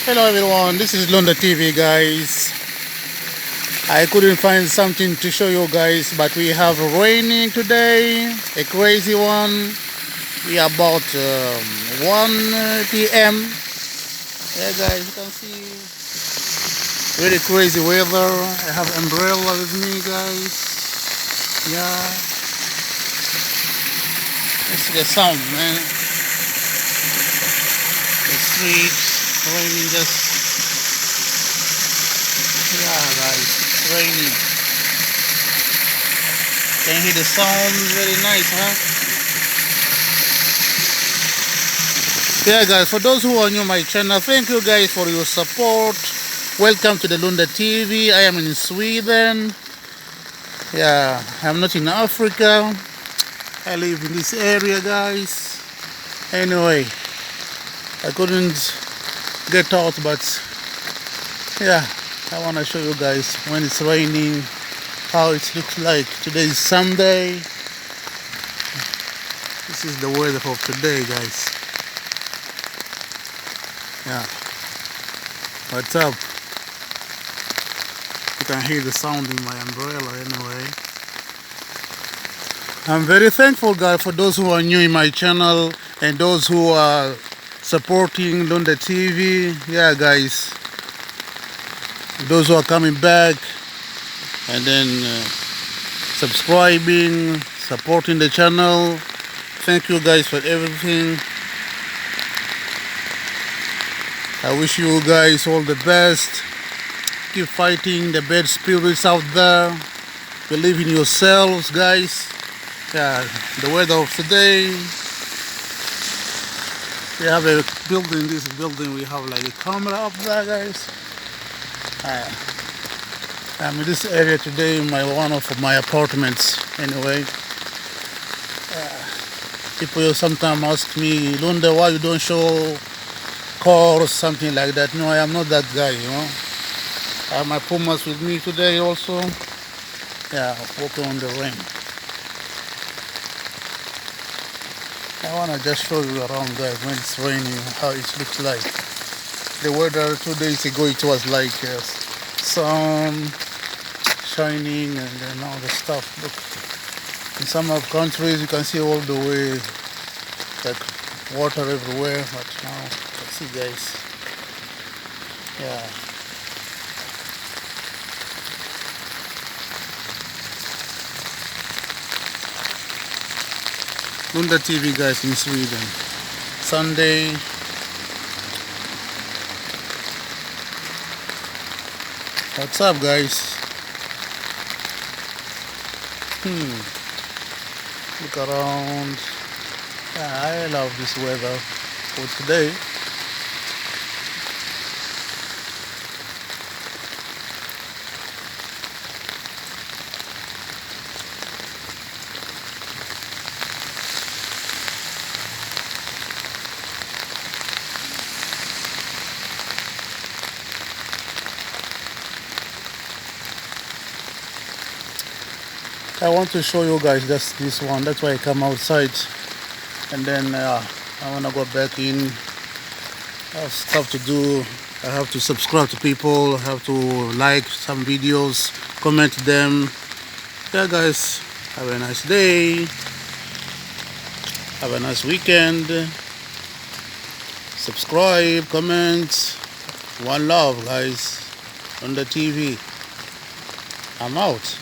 Hello everyone, this is Lunda TV guys. I couldn't find something to show you guys, but we have raining today, a crazy one. We are about 1 p.m. Yeah guys, you can see very crazy weather. I have umbrella with me guys. Yeah, this is the sound man. The streets raining just, yeah guys, it's raining. Can you hear the sound? Very nice, huh? Yeah guys, for those who are new to my channel, thank you guys for your support. Welcome to the Lunda TV. I am in Sweden. Yeah, I'm not in Africa. I live in this area guys. Anyway, I couldn't get out, but yeah, I want to show you guys when it's raining how it looks like. Today is Sunday. This is the weather for today guys. Yeah, what's up? You can hear the sound in my umbrella anyway. I'm very thankful guys for those who are new in my channel and those who are supporting Lunda TV. Yeah guys, those who are coming back and then subscribing, supporting the channel. Thank you guys for everything. I wish you guys all the best. Keep fighting the bad spirits out there. Believe in yourselves, guys. Yeah, the weather of today. We have a building. This building, we have like a camera up there, guys. I'm in this area today in one of my apartments. Anyway, people sometimes ask me, Lunda, why you don't show car or something like that? No, I am not that guy, you know. I have my Pumas with me today also. Yeah, walking on the rain. I want to just show you around guys when it's raining how it looks like. The weather 2 days ago it was like sun shining and then all the stuff. Look, in some of countries you can see all the way like water everywhere, but now let's see guys. Yeah. Lunda TV guys in Sweden. Sunday. What's up guys? Look around. Yeah, I love this weather for today. I want to show you guys just this one. That's why I come outside, and then I want to go back in. I have stuff to do. I have to subscribe to people. I have to like some videos, comment them. Yeah guys, have a nice day. Have a nice weekend. Subscribe, comment. One love guys on the TV. I'm out.